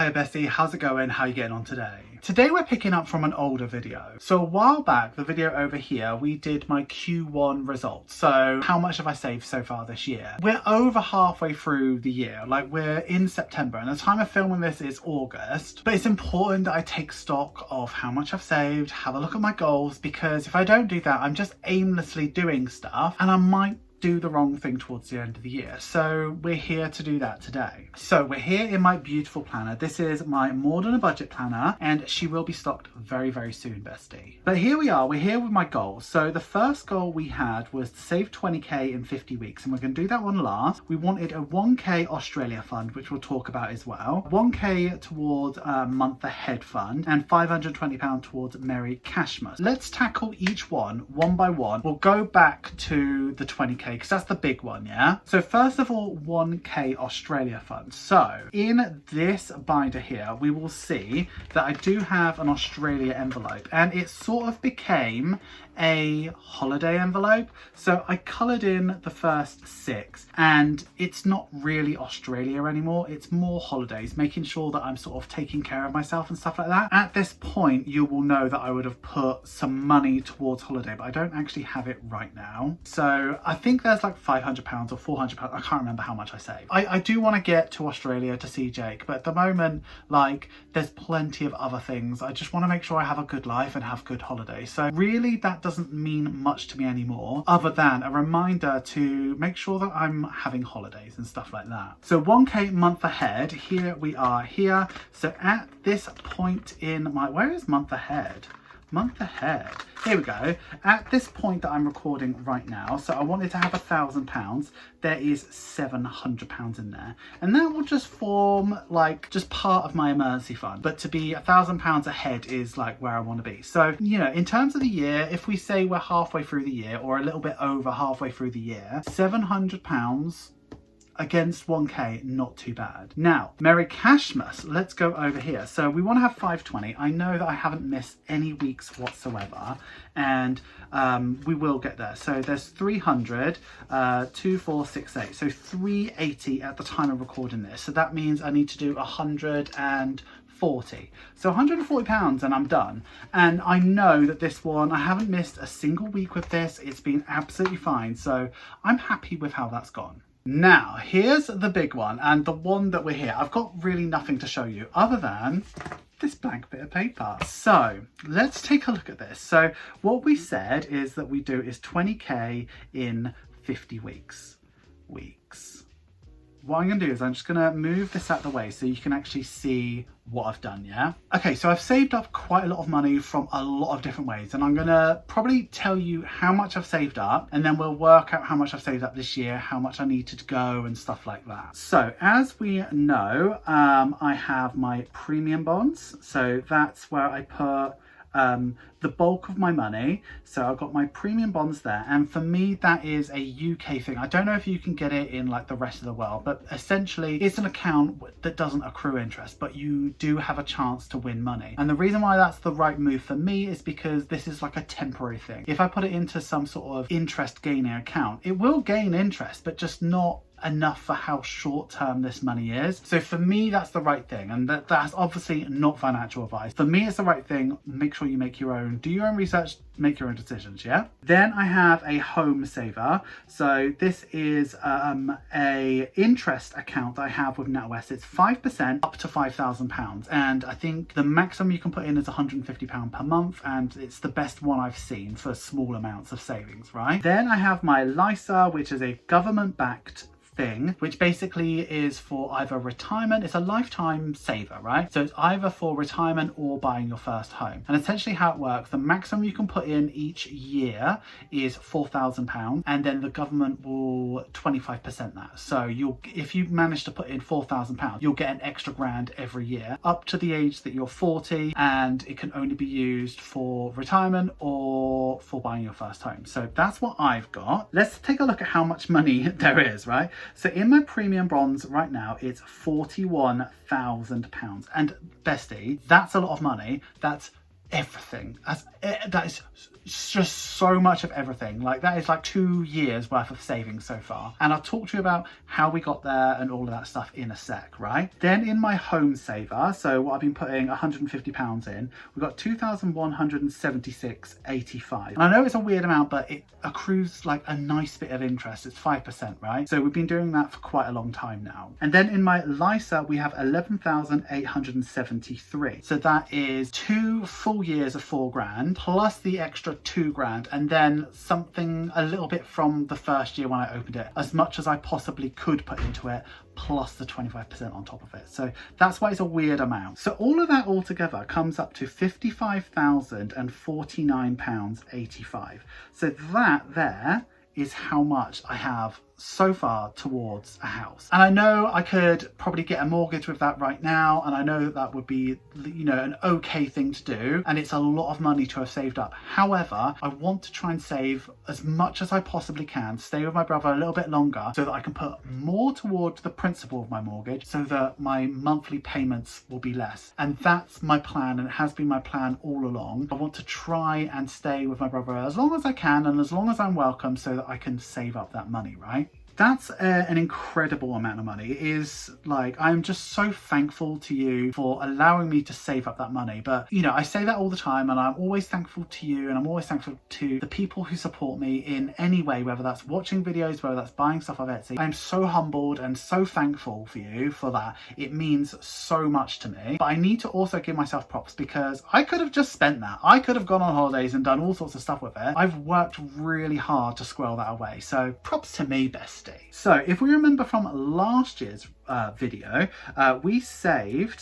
Hiya Bestie, how's it going? How are you getting on today? Today we're picking up from an older video. So a while back, the video over here, we did my Q1 results. So how much have I saved so far this year? We're over halfway through the year, like we're in September, and the time of filming this is August. But it's important that I take stock of how much I've saved, have a look at my goals, because if I don't do that, I'm just aimlessly doing stuff and I might do the wrong thing towards the end of the year. So we're here to do that today. So we're here in my beautiful planner. This is my More Than a Budget planner, and she will be stocked very, very soon, bestie. But here we are, we're here with my goals. So the first goal we had was to save 20k in 50 weeks, and we're going to do that one last. We wanted a 1k Australia fund, which we'll talk about as well, 1k towards a month ahead fund, and £520 towards Merry Cashmas. Let's tackle each one by one. We'll go back to the 20k because that's the big one, yeah? So first of all, 1k Australia fund. So in this binder here, we will see that I do have an Australia envelope, and it sort of became a holiday envelope. So I coloured in the first 6, and it's not really Australia anymore, it's more holidays, making sure that I'm sort of taking care of myself and stuff like that. At this point, you will know that I would have put some money towards holiday, but I don't actually have it right now. So I think there's like £500 or £400, I can't remember how much I saved. I do want to get to Australia to see Jake, but at the moment, like, there's plenty of other things. I just want to make sure I have a good life and have good holidays. So really that doesn't mean much to me anymore, other than a reminder to make sure that I'm having holidays and stuff like that. So 1k month ahead, here we are here. So at this point in my, where is month ahead? Month ahead, here we go. At this point that I'm recording right now, so I wanted to have £1,000, there is £700 in there, and that will just form like just part of my emergency fund. But to be £1,000 ahead is like where I want to be. So, you know, in terms of the year, if we say we're halfway through the year or a little bit over halfway through the year, £700 against 1k, not too bad. Now, Merry Cashmas, let's go over here. So we want to have 520. I know that I haven't missed any weeks whatsoever, and we will get there. So there's 300, 2, 4, 6, 8. So 380 at the time of recording this. So that means I need to do 140. So £140 and I'm done. And I know that this one, I haven't missed a single week with this. It's been absolutely fine. So I'm happy with how that's gone. Now, here's the big one, and the one that we're here. I've got really nothing to show you other than this blank bit of paper. So let's take a look at this. So what we said is that we do is 20k in 50 weeks. What I'm going to do is I'm just going to move this out of the way so you can actually see what I've done, yeah? Okay, so I've saved up quite a lot of money from a lot of different ways, and I'm going to probably tell you how much I've saved up, and then we'll work out how much I've saved up this year, how much I need to go and stuff like that. So as we know, I have my premium bonds. So that's where I put the bulk of my money. So I've got my premium bonds there, and for me that is a UK thing. I don't know if you can get it in like the rest of the world, but essentially it's an account that doesn't accrue interest, but you do have a chance to win money. And the reason why that's the right move for me is because this is like a temporary thing. If I put it into some sort of interest gaining account, it will gain interest, but just not enough for how short term this money is. So for me that's the right thing, and that's obviously not financial advice. For me it's the right thing. Make sure you make your own, do your own research, make your own decisions, yeah? Then I have a home saver. So this is a interest account that I have with NatWest. It's 5% up to £5,000, and I think the maximum you can put in is £150 per month, and it's the best one I've seen for small amounts of savings, right? Then I have my LISA, which is a government backed thing, which basically is for either retirement. It's a lifetime saver, right? So it's either for retirement or buying your first home. And essentially how it works, the maximum you can put in each year is £4,000, and then the government will 25% that. So if you manage to put in £4,000, you'll get an extra grand every year up to the age that you're 40, and it can only be used for retirement or for buying your first home. So that's what I've got. Let's take a look at how much money there is, right? So in my premium bonds right now, it's £41,000. And bestie, that's a lot of money. That's everything. That is just so much of everything. Like that is like 2 years worth of savings so far. And I'll talk to you about how we got there and all of that stuff in a sec, right? Then in my home saver, so what I've been putting £150 in, we've got 2,176.85. And I know it's a weird amount, but it accrues like a nice bit of interest. It's 5%, right? So we've been doing that for quite a long time now. And then in my LISA, we have 11,873. So that is 2 full years of £4,000 plus the extra £2,000, and then something a little bit from the first year when I opened it, as much as I possibly could put into it, plus the 25% on top of it. So that's why it's a weird amount. So all of that all together comes up to £55,049.85. So that there is how much I have so far towards a house. And I know I could probably get a mortgage with that right now, and I know that that would be, you know, an okay thing to do, and it's a lot of money to have saved up. However, I want to try and save as much as I possibly can, stay with my brother a little bit longer so that I can put more towards the principal of my mortgage so that my monthly payments will be less. And that's my plan, and it has been my plan all along. I want to try and stay with my brother as long as I can and as long as I'm welcome so that I can save up that money, right? That's an incredible amount of money. It is like, I'm just so thankful to you for allowing me to save up that money. But, you know, I say that all the time, and I'm always thankful to you, and I'm always thankful to the people who support me in any way, whether that's watching videos, whether that's buying stuff off Etsy. I'm so humbled and so thankful for you for that. It means so much to me. But I need to also give myself props, because I could have just spent that. I could have gone on holidays and done all sorts of stuff with it. I've worked really hard to squirrel that away. So props to me, bestie. So if we remember from last year's video, we saved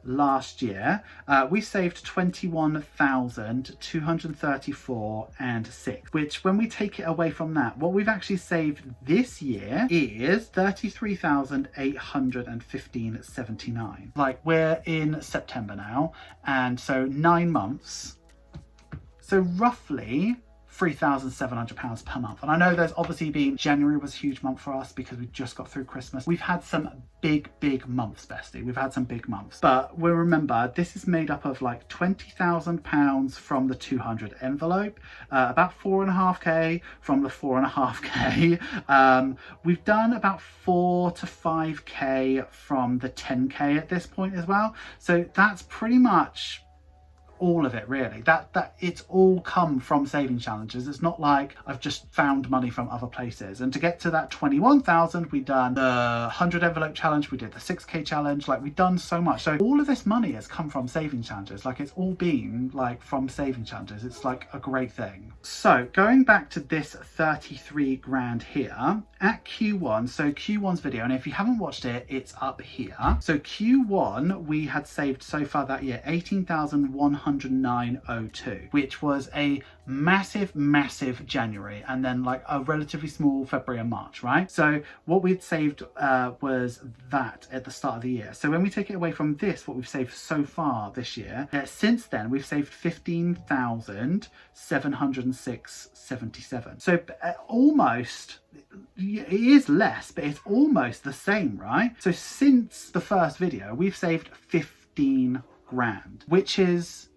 last year, we saved 21,234.06, which when we take it away from that, what we've actually saved this year is 33,815.79. Like, we're in September now, and so 9 months, so roughly £3,700 per month. And I know there's obviously been, January was a huge month for us because we just got through Christmas. We've had some big months, bestie. We've had some big months. But we'll remember, this is made up of like £20,000 from the 200 envelope, about 4.5k from the 4.5k. We've done about 4 to 5k from the 10k at this point as well. So that's pretty much all of it, really. That it's all come from saving challenges. It's not like I've just found money from other places. And to get to that 21,000, we done the 100 envelope challenge, we did the 6k challenge, like we've done so much. So all of this money has come from saving challenges. Like, it's all been like from saving challenges. It's like a great thing. So going back to this 33 grand here at Q1, so Q1's video, and if you haven't watched it, it's up here. So Q1, we had saved so far that year 18,109.02, which was a massive January, and then like a relatively small February and March, right? So what we'd saved was that at the start of the year. So when we take it away from this, what we've saved so far this year, since then we've saved 15,706.77. So almost, it is less, but it's almost the same, right? So since the first video, we've saved 15 grand, which is,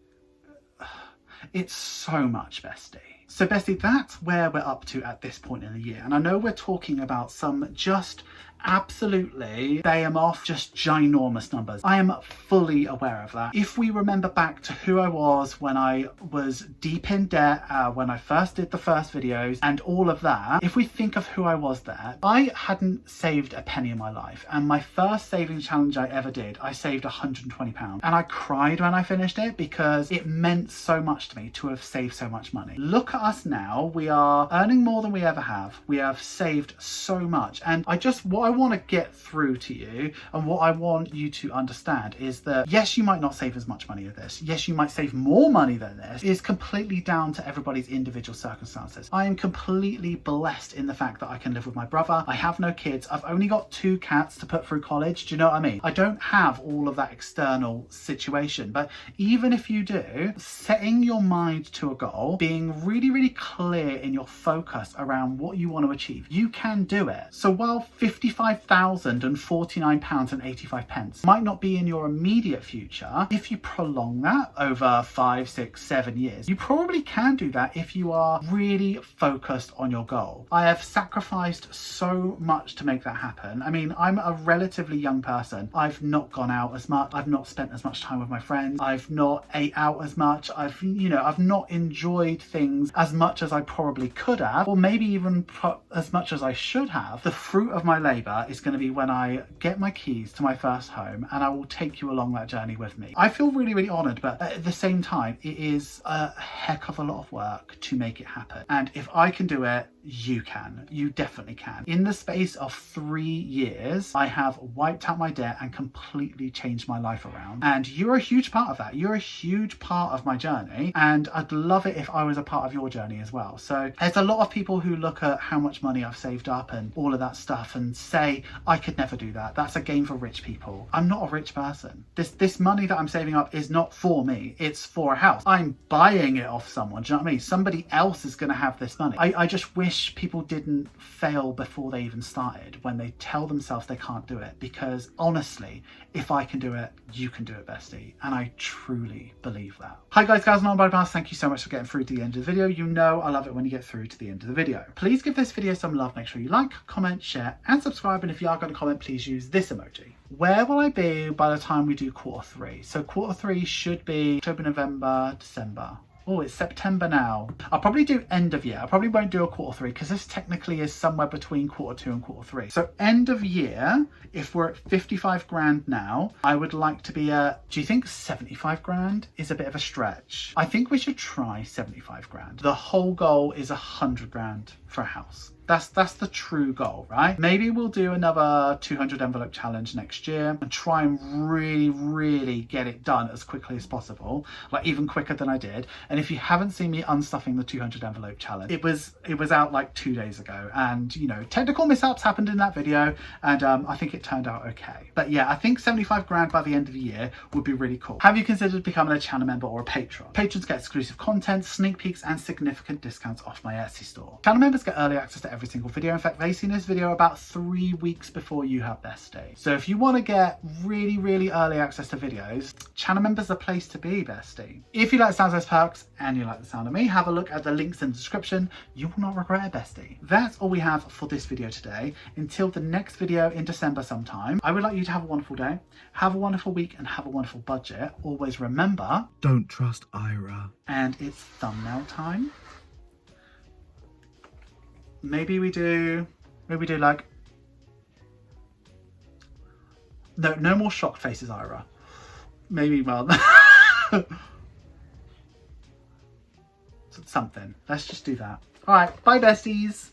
it's so much, bestie. So bestie, that's where we're up to at this point in the year. And I know we're talking about some just absolutely behemoth, just ginormous numbers. I am fully aware of that. If we remember back to who I was when I was deep in debt, when I first did the first videos and all of that, if we think of who I was there, I hadn't saved a penny in my life. And my first saving challenge I ever did, I saved £120. And I cried when I finished it because it meant so much to me to have saved so much money. Look at us now. We are earning more than we ever have. We have saved so much. And what I want to get through to you, and what I want you to understand, is that yes, you might not save as much money as this, yes, you might save more money than this. It is completely down to everybody's individual circumstances. I am completely blessed in the fact that I can live with my brother. I have no kids. I've only got 2 cats to put through college. Do you know what I mean? I don't have all of that external situation. But even if you do, setting your mind to a goal, being really clear in your focus around what you want to achieve, you can do it. So while 55 £25,049.85 might not be in your immediate future. If you prolong that over 5, 6, 7 years, you probably can do that if you are really focused on your goal. I have sacrificed so much to make that happen. I mean, I'm a relatively young person. I've not gone out as much. I've not spent as much time with my friends. I've not ate out as much. I've not enjoyed things as much as I probably could have, or maybe even as much as I should have. The fruit of my labor is going to be when I get my keys to my first home, and I will take you along that journey with me. I feel really, really honored, but at the same time, it is a heck of a lot of work to make it happen. And if I can do it, you can. You definitely can. In the space of 3 years, I have wiped out my debt and completely changed my life around. And you're a huge part of that. You're a huge part of my journey. And I'd love it if I was a part of your journey as well. So there's a lot of people who look at how much money I've saved up and all of that stuff and say, I could never do that. That's a game for rich people. I'm not a rich person. This money that I'm saving up is not for me. It's for a house. I'm buying it off someone. Do you know what I mean? Somebody else is going to have this money. I just wish people didn't fail before they even started, when they tell themselves they can't do it, because honestly, if I can do it, you can do it, bestie. And I truly believe that. Hi guys, gals, and non-binary. Thank you so much for getting through to the end of the video. You know I love it when you get through to the end of the video. Please give this video some love. Make sure you like, comment, share, and subscribe. And if you are going to comment, please use this emoji. Where will I be by the time we do quarter 3? So quarter 3 should be October, November, December. Oh, it's September now. I'll probably do end of year. I probably won't do a quarter 3 because this technically is somewhere between quarter 2 and quarter 3. So end of year, if we're at 55 grand now, I would like to be at, do you think 75 grand is a bit of a stretch? I think we should try 75 grand. The whole goal is 100 grand for a house. That's the true goal, right? Maybe we'll do another 200 envelope challenge next year and try and really get it done as quickly as possible, like even quicker than I did. And if you haven't seen me unstuffing the 200 envelope challenge, it was out like 2 days ago, and you know, technical mishaps happened in that video, and I think it turned out okay. But yeah, I think 75 grand by the end of the year would be really cool. Have you considered becoming a channel member or a patron? Patrons get exclusive content, sneak peeks, and significant discounts off my Etsy store. Channel members get early access to every single video. In fact, they see this video about 3 weeks before you have bestie. So if you want to get really early access to videos, channel members are the place to be, bestie. If you like Sounds Less Perks and you like the sound of me, have a look at the links in the description. You will not regret it, bestie. That's all we have for this video today. Until the next video in December sometime, I would like you to have a wonderful day, have a wonderful week, and have a wonderful budget. Always remember, don't trust Ira. And it's thumbnail time. Maybe we do like, no more shocked faces, Ira. Maybe, well, something. Let's just do that. All right, bye besties.